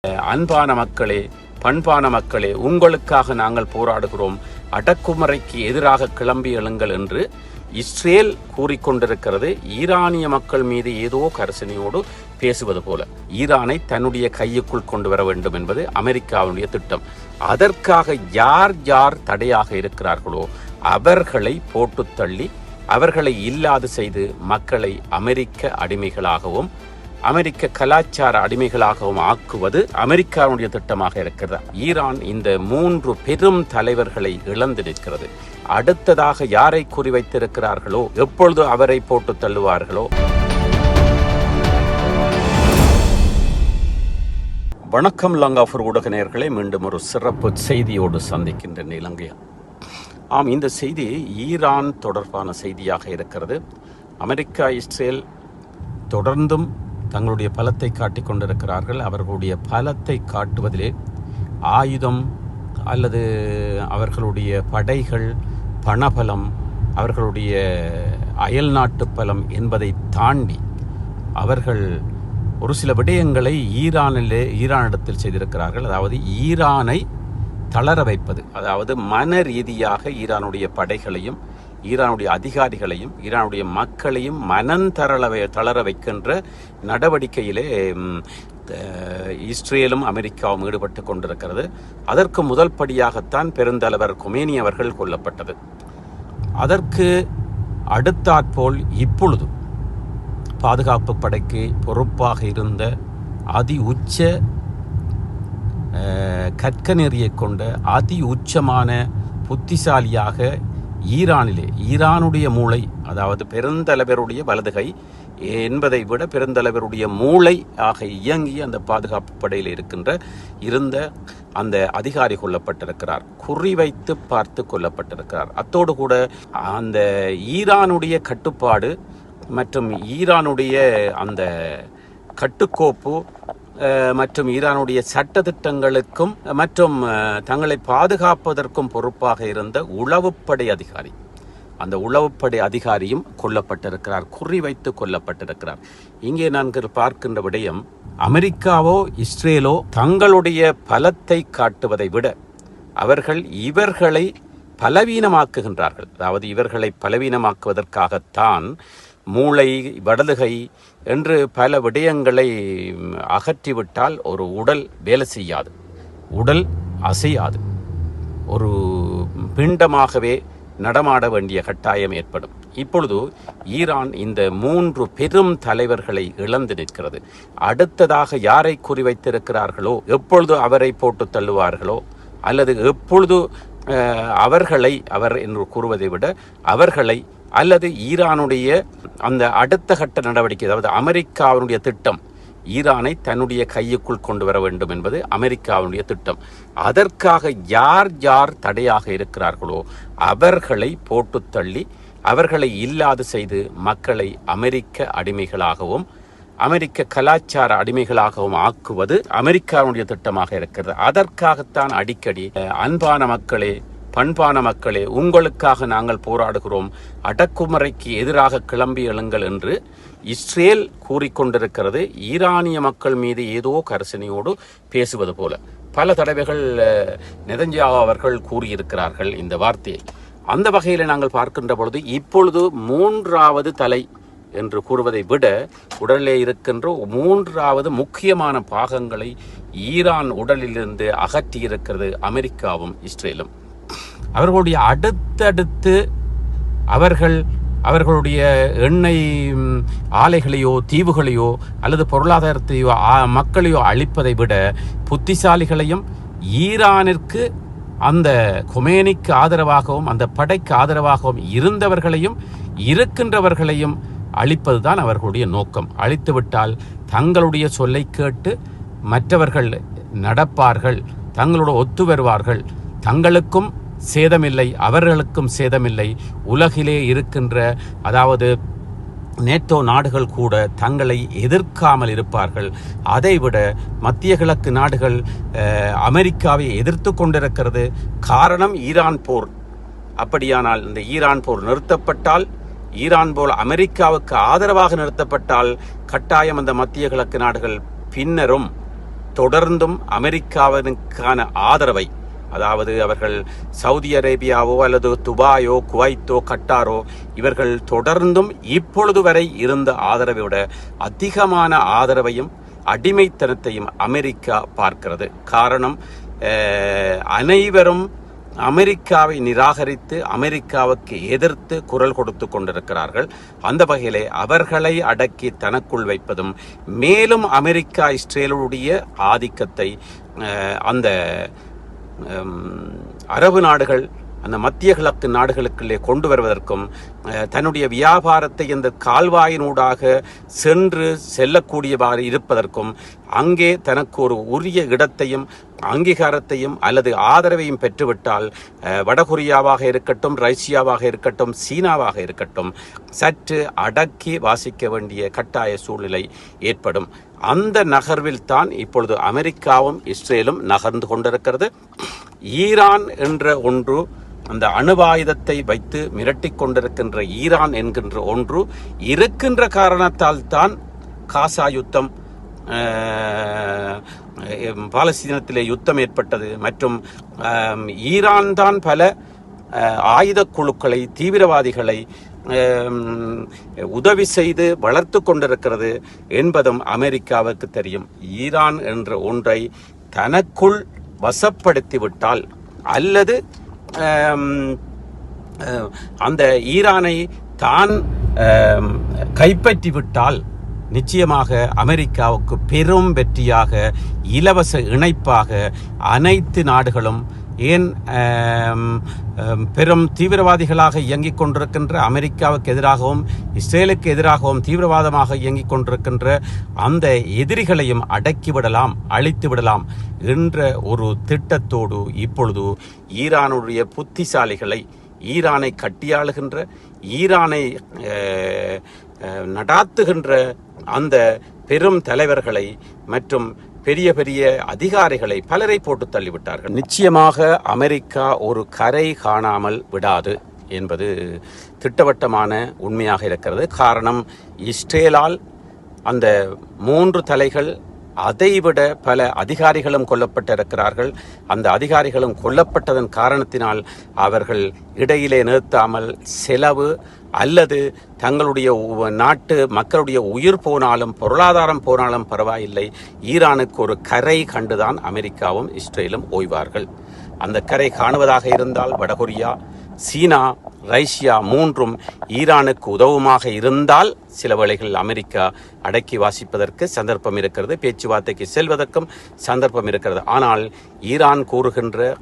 அன்பான மக்களே, பண்பான மக்களே, உங்களுக்காக நாங்கள் போராடுகிறோம், அடக்குமுறைக்கு எதிராக கிளம்பி எழுங்கள் என்று இஸ்ரேல் கூறிக்கொண்டிருக்கிறது. ஈரானிய மக்கள் மீது ஏதோ கரிசனையோடு பேசுவது போல ஈரானை தன்னுடைய கையுக்குள் கொண்டு வர வேண்டும் என்பது அமெரிக்காவுடைய திட்டம். அதற்காக யார் யார் தடையாக இருக்கிறார்களோ அவர்களை போட்டு தள்ளி அவர்களை இல்லாது செய்து மக்களை அமெரிக்க அடிமைகளாகவும் அமெரிக்க கலாச்சார அடிமைகளாகவும் ஆக்குவது அமெரிக்காவுடைய திட்டமாக இருக்கிறது. ஈரான் இந்த 3 பெரும் தலைவர்களை இழந்து நிற்கிறது. அடுத்ததாக யாரை குறிவைத்திருக்கிறார்களோ, எப்பொழுது அவரை போட்டு தள்ளுவார்களோ. வணக்கம் லங்காஃபர் ஊடக நேயர்களே, மீண்டும் ஒரு சிறப்பு செய்தியோடு சந்திக்கின்ற இலங்கையா. இந்த செய்தி ஈரான் தொடர்பான செய்தியாக இருக்கிறது. அமெரிக்கா, இஸ்ரேல் தொடர்ந்தும் தங்களுடைய பலத்தை காட்டிக் கொண்டிருக்கிறார்கள். அவர்களுடைய பலத்தை காட்டுவதிலே ஆயுதம் அல்லது அவர்களுடைய படைகள், பணபலம், அவர்களுடைய அயல்நாட்டு பலம் என்பதை தாண்டி அவர்கள் ஒரு சில விடயங்களை ஈரானிடத்தில் செய்திருக்கிறார்கள். அதாவது ஈரானை தளர வைப்பது, அதாவது மன ரீதியாக ஈரானுடைய படைகளையும் ஈரானுடைய அதிகாரிகளையும் ஈரானுடைய மக்களையும் தளர வைக்கின்ற நடவடிக்கையிலே இஸ்ரேலும் அமெரிக்காவும் ஈடுபட்டு கொண்டிருக்கிறது. அதற்கு முதல் படியாகத்தான் பெருந்தலைவர் கொமேனி அவர்கள் கொல்லப்பட்டது. அதற்கு அடுத்தாற்போல் இப்பொழுது பாதுகாப்பு படைக்கு பொறுப்பாக இருந்த அதி உச்ச கற்கநெறியை கொண்ட அதி உச்சமான புத்திசாலியாக ஈரானுடைய மூளை, அதாவது பெருந்தலைவருடைய வலதுகை என்பதை விட பெருந்தலைவருடைய மூளை ஆக இயங்கி அந்த பாதுகாப்பு படையில் இருந்த அந்த அதிகாரி கொல்லப்பட்டிருக்கிறார். குறிவைத்து பார்த்து கொல்லப்பட்டிருக்கிறார். அத்தோடு கூட அந்த ஈரானுடைய கட்டுப்பாடு மற்றும் ஈரானுடைய அந்த கட்டுக்கோப்பு மற்றும் ஈரானுடைய சட்டத்திட்டங்களுக்கும் மற்றும் தங்களை பாதுகாப்பதற்கும் பொறுப்பாக இருந்த உளவுப்படை அதிகாரி, அந்த உளவுப்படை அதிகாரியும் கொல்லப்பட்டிருக்கிறார், குறிவைத்து கொல்லப்பட்டிருக்கிறார். இங்கே நாங்கள் பார்க்கின்ற விடயம், அமெரிக்காவோ இஸ்ரேலோ தங்களுடைய பலத்தை காட்டுவதை விட அவர்கள் இவர்களை பலவீனமாக்குகின்றார்கள். அதாவது இவர்களை பலவீனமாக்குவதற்காகத்தான் மூளை, வடதுகை என்று பல விடயங்களை அகற்றிவிட்டால் ஒரு உடல் வேலை செய்யாது, உடல் அசையாது, ஒரு பிண்டமாகவே நடமாட வேண்டிய கட்டாயம் ஏற்படும். இப்பொழுது ஈரான் இந்த 3 பெரும் தலைவர்களை இழந்து நிற்கிறது. அடுத்ததாக யாரை குறிவைத்திருக்கிறார்களோ, எப்பொழுது அவரை போட்டு தள்ளுவார்களோ அல்லது எப்பொழுது அவர் என்று கூறுவதை விட அவர்களை அல்லது ஈரானுடைய அந்த அடுத்த கட்ட நடவடிக்கை, அதாவது அமெரிக்காவுடைய திட்டம் ஈரானை தன்னுடைய கையுக்குள் கொண்டு வர வேண்டும் என்பது அமெரிக்காவுடைய திட்டம். அதற்காக யார் யார் தடையாக இருக்கிறார்களோ அவர்களை போட்டு தள்ளி அவர்களை இல்லாது செய்து மக்களை அமெரிக்க அடிமைகளாகவும் அமெரிக்க கலாச்சார அடிமைகளாகவும் ஆக்குவது அமெரிக்காவுடைய திட்டமாக இருக்கிறது. அதற்காகத்தான் அடிக்கடி அன்பான மக்களே, பண்பான மக்களே, உங்களுக்காக நாங்கள் போராடுகிறோம், அடக்குமுறைக்கு எதிராக கிளம்பி எழுங்கள் என்று இஸ்ரேல் கூறிக்கொண்டிருக்கிறது. ஈரானிய மக்கள் மீது ஏதோ கரிசனையோடு பேசுவது போல பல தடவைகள் நெதன்யாகு அவர்கள் கூறியிருக்கிறார்கள் இந்த வார்த்தையை. அந்த வகையில் நாங்கள் பார்க்கின்ற பொழுது இப்பொழுது 3வது தலை என்று கூறுவதை விட உடலிலே இருக்கின்ற 3வது முக்கியமான பாகங்களை ஈரான் உடலிலிருந்து அகற்றியிருக்கிறது அமெரிக்காவும் இஸ்ரேலும். அவர்களுடைய அடுத்தடுத்து அவர்களுடைய எண்ணெய் ஆலைகளையோ தீவுகளையோ அல்லது பொருளாதாரத்தையோ மக்களையோ அழிப்பதை விட புத்திசாலிகளையும் ஈரானிற்கு அந்த கொமேனிக்கு ஆதரவாகவும் அந்த படைக்கு ஆதரவாகவும் இருந்தவர்களையும் இருக்கின்றவர்களையும் அழிப்பதுதான் அவர்களுடைய நோக்கம். அழித்துவிட்டால் தங்களுடைய சொல்லை கேட்டு மற்றவர்கள் நடப்பார்கள், தங்களோடு ஒத்து வருவார்கள், தங்களுக்கும் சேதமில்லை, அவர்களுக்கும் சேதமில்லை. உலகிலே இருக்கின்ற அதாவது நேட்டோ நாடுகள் கூட தங்களை எதிர்க்காமல் இருப்பார்கள். அதைவிட மத்திய கிழக்கு நாடுகள் அமெரிக்காவை எதிர்த்து கொண்டிருக்கிறது. காரணம் ஈரான் போர். அப்படியானால் இந்த ஈரான் போர் நிறுத்தப்பட்டால், ஈரான் போல் அமெரிக்காவுக்கு ஆதரவாக நிறுத்தப்பட்டால் கட்டாயம் அந்த மத்திய கிழக்கு நாடுகள் பின்னரும் தொடர்ந்தும் அமெரிக்காவிற்கான ஆதரவை, அதாவது அவர்கள் சவுதி அரேபியாவோ அல்லது துபாயோ குவைத்தோ கட்டாரோ இவர்கள் தொடர்ந்தும் இப்பொழுது வரை இருந்த ஆதரவை விட அதிகமான ஆதரவையும் அடிமைத்தனத்தையும் அமெரிக்கா பார்க்கிறது. காரணம், அனைவரும் அமெரிக்காவை நிராகரித்து அமெரிக்காவுக்கு எதிர்த்து குரல் கொடுத்து கொண்டிருக்கிறார்கள். அந்த வகையிலே அவர்களை அடக்கி தனக்குள் வைப்பதும், மேலும் அமெரிக்கா இஸ்ரேலுடைய ஆதிக்கத்தை அந்த அரபு நாடுகள், அந்த மத்திய கிழக்கு நாடுகளுக்குள்ளே கொண்டு வருவதற்கும், தன்னுடைய வியாபாரத்தை இந்த கால்வாயினூடாக செல்லக்கூடியவாறு இருப்பதற்கும், அங்கே தனக்கு ஒரு உரிய இடத்தையும் அங்கீகாரத்தையும் அல்லது ஆதரவையும் பெற்றுவிட்டால் வடகொரியாவாக இருக்கட்டும், ரஷ்யாவாக இருக்கட்டும், சீனாவாக இருக்கட்டும் சற்று அடக்கி வாசிக்க வேண்டிய கட்டாய சூழ்நிலை ஏற்படும். அந்த நகர்வில் தான் இப்பொழுது அமெரிக்காவும் இஸ்ரேலும் நகர்ந்து கொண்டிருக்கிறது. ஈரான் என்ற ஒன்று, அந்த அணுவாயுதத்தை வைத்து மிரட்டிக் கொண்டிருக்கின்ற ஈரான் என்கின்ற ஒன்று இருக்கின்ற காரணத்தால் தான் காசா யுத்தம், பாலஸ்தீனத்திலே யுத்தம் ஏற்பட்டது. மற்றும் ஈரான் தான் பல ஆயுத குழுக்களை, தீவிரவாதிகளை உதவி செய்து வளர்த்து கொண்டிருக்கிறது என்பதும் அமெரிக்காவுக்கு தெரியும். ஈரான் என்ற ஒன்றை தனக்குள் வசப்படுத்திவிட்டால் அல்லது அந்த ஈரானை தான் கைப்பற்றிவிட்டால் நிச்சயமாக அமெரிக்காவுக்கு பெரும் வெற்றியாக, இலவச இணைப்பாக அனைத்து நாடுகளும், ஏன் பெரும் தீவிரவாதிகளாக இயங்கிக் கொண்டிருக்கின்ற அமெரிக்காவுக்கு எதிராகவும் இஸ்ரேலுக்கு எதிராகவும் தீவிரவாதமாக இயங்கிக் கொண்டிருக்கின்ற அந்த எதிரிகளையும் அடக்கிவிடலாம், அழித்து விடலாம் என்ற ஒரு திட்டத்தோடு இப்பொழுது ஈரானுடைய புத்திசாலிகளை, ஈரானை கட்டியாளுகின்ற, ஈரானை நடாத்துகின்ற அந்த பெரும் தலைவர்களை மற்றும் பெரிய பெரிய அதிகாரிகளை பலரை போட்டு தள்ளிவிட்டார்கள். நிச்சயமாக அமெரிக்கா ஒரு கரை காணாமல் விடாது என்பது திட்டவட்டமான உண்மையாக இருக்கிறது. காரணம், இஸ்ரேலால் அந்த 3 தலைகள், அதைவிட பல அதிகாரிகளும் கொல்லப்பட்டிருக்கிறார்கள். அந்த அதிகாரிகளும் கொல்லப்பட்டதன் காரணத்தினால் அவர்கள் இடையிலே நிறுத்தாமல் செலவு அல்லது தங்களுடைய நாட்டு மக்களுடைய உயிர் போனாலும் பொருளாதாரம் போனாலும் பரவாயில்லை, ஈரானுக்கு ஒரு கரை கண்டுதான் அமெரிக்காவும் இஸ்ரேலும் ஓய்வார்கள். அந்த கரை காணுவதாக இருந்தால் வடகொரியா, சீனா, ரஷ்யா 3ம் ஈரானுக்கு உதவுமாக இருந்தால் சில வேளைகளில் அமெரிக்கா அடக்கி வாசிப்பதற்கு சந்தர்ப்பம் இருக்கிறது, பேச்சுவார்த்தைக்கு செல்வதற்கும் சந்தர்ப்பம் இருக்கிறது. ஆனால் ஈரான் கூறுகின்ற,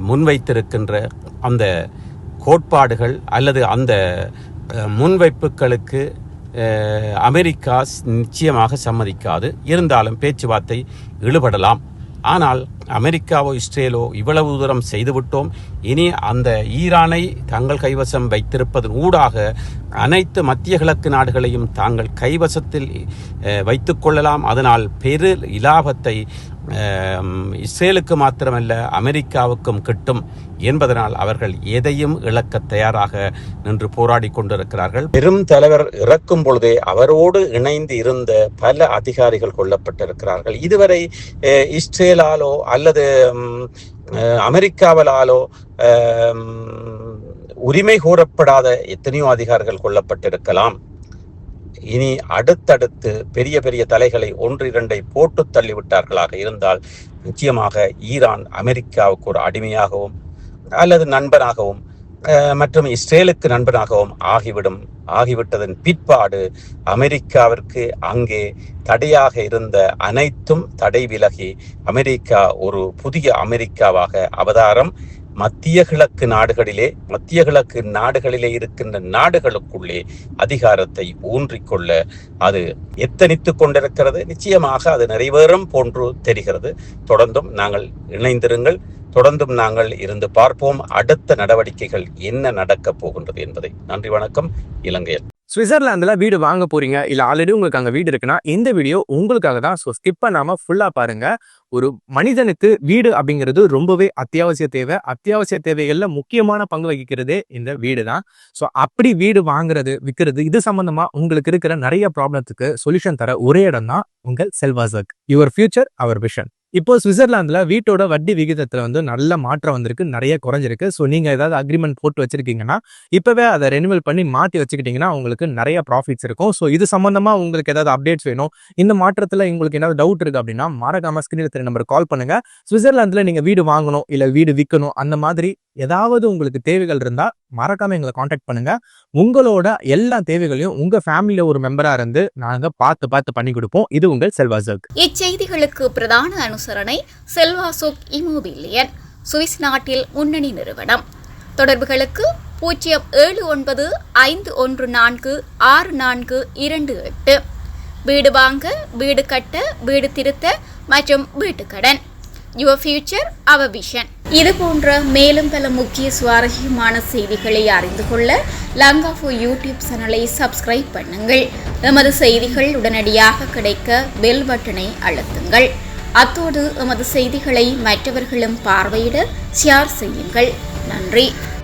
முன்வைத்திருக்கின்ற அந்த கோட்பாடுகள் அல்லது அந்த முன்வைப்புகளுக்கு அமெரிக்கா நிச்சயமாக சம்மதிக்காது. இருந்தாலும் பேச்சுவார்த்தை இழுபடலாம். ஆனால் அமெரிக்காவோ இஸ்ரேலோ இவ்வளவு தூரம் செய்துவிட்டோம், இனி அந்த ஈரானை தங்கள் கைவசம் வைத்திருப்பதன் ஊடாக அனைத்து மத்திய கிழக்கு நாடுகளையும் தாங்கள் கைவசத்தில் வைத்துக் கொள்ளலாம். அதனால் பெரு இலாபத்தை இஸ்ரேலுக்கு மாத்திரமல்ல அமெரிக்காவுக்கும் கிட்டும் என்பதனால் அவர்கள் எதையும் இழக்க தயாராக நின்று போராடி கொண்டிருக்கிறார்கள். பெரும் தலைவர் இறக்கும் பொழுதே அவரோடு இணைந்து இருந்த பல அதிகாரிகள் கொல்லப்பட்டிருக்கிறார்கள். இதுவரை இஸ்ரேலாலோ அல்லது அமெரிக்காவாலோ உரிமை கோரப்படாத எத்தனையோ அதிகாரிகள் கொல்லப்பட்டிருக்கலாம். இனி அடுத்தடுத்து பெரிய பெரிய தலைகளை 1-2 போட்டு தள்ளிவிட்டார்களாக இருந்தால் நிச்சயமாக ஈரான் அமெரிக்காவுக்கு ஒரு அடிமையாகவும் அல்லது நண்பனாகவும் மற்றும் இஸ்ரேலுக்கு நண்பனாகவும் ஆகிவிட்டதன் பிற்பாடு அமெரிக்காவிற்கு அங்கே தடையாக இருந்த அனைத்தும் தடை விலகி அமெரிக்கா ஒரு புதிய அமெரிக்காவாக அவதாரம் மத்திய கிழக்கு நாடுகளிலே இருக்கின்ற நாடுகளுக்குள்ளே அதிகாரத்தை ஊன்றிக்கொள்ள அது எத்தனித்துக் கொண்டிருக்கிறது. நிச்சயமாக அது நிறைவேறும் போன்று தெரிகிறது. தொடர்ந்தும் நாங்கள் இணைந்திருங்கள். தொடர்ந்தும் நாங்கள் இருந்து பார்ப்போம் அடுத்த நடவடிக்கைகள் என்ன நடக்கப் போகின்றது என்பதை. நன்றி, வணக்கம். இலங்கையில் சுவிட்சர்லாந்துல வீடு வாங்க போறீங்க, இல்ல ஆல்ரெடி உங்களுக்கு அங்க வீடு இருக்குன்னா இந்த வீடியோ உங்களுக்காக தான். ஸோ ஸ்கிப் பண்ணாம ஃபுல்லா பாருங்க. ஒரு மனிதனுக்கு வீடு அப்படிங்கிறது ரொம்பவே அத்தியாவசிய தேவை. அத்தியாவசிய தேவைகள்ல முக்கியமான பங்கு வகிக்கிறதே இந்த வீடு தான். ஸோ அப்படி வீடு வாங்குறது, விற்கிறது, இது சம்பந்தமா உங்களுக்கு இருக்கிற நிறைய ப்ராப்ளத்துக்கு சொல்யூஷன் தர ஒரே இடம் தான் உங்கள் செல்வாசர்க். Your future our vision. இப்போ சுவிட்சர்லாந்துல வீட்டோட வட்டி விகிதத்துல நல்ல மாற்றம் வந்திருக்கு, நிறைய குறைஞ்சிருக்கு. ஸோ நீங்க ஏதாவது அக்ரிமெண்ட் போட்டு வச்சிருக்கீங்கன்னா இப்பவே அதை ரெனிவல் பண்ணி மாற்றி வச்சுக்கிட்டீங்கன்னா உங்களுக்கு நிறைய ப்ராஃபிட்ஸ் இருக்கும். ஸோ இது சம்பந்தமா உங்களுக்கு ஏதாவது அப்டேட்ஸ் வேணும், இந்த மாற்றத்துல உங்களுக்கு ஏதாவது டவுட் இருக்கு அப்படின்னா மறக்காம ஸ்கிரீன்ல தெரிய நம்பர் கால் பண்ணுங்க. சுவிட்சர்லாந்துல நீங்க வீடு வாங்கணும் இல்ல வீடு விற்கணும், அந்த மாதிரி ஏதாவது உங்களுக்கு தேவைகள் இருந்தா மறக்காம எங்களை காண்டாக்ட் பண்ணுங்க. உங்களோட எல்லா தேவைகளையும் உங்க ஃபேமிலியில ஒரு மெம்பரா இருந்து நாங்க பார்த்து பண்ணி கொடுப்போம். இது உங்கள் செல்வாசர்க். இச்செய்திகளுக்கு பிரதான அனுசரணை செல்வாசோக் இமோபிலியன், சுவிஸ் நாட்டில் முன்னணி நிறுவனம். தொடர்புகளுக்கு 0795146428. வீடு வாங்க, வீடு கட்ட, வீடு திருத்த மற்றும் வீட்டுக்கடன். Your future our vision. இது போன்ற மேலும் பல முக்கிய சுவாரஸ்யமான செய்திகளை அறிந்து கொள்ள லங்காஃபோ யூடியூப் சேனலை சப்ஸ்கிரைப் பண்ணுங்கள். எமது செய்திகள் உடனடியாக கிடைக்க பெல் பட்டனை அழுத்துங்கள். அத்தோடு எமது செய்திகளை மற்றவர்களும் பார்வையிட ஷேர் செய்யுங்கள். நன்றி.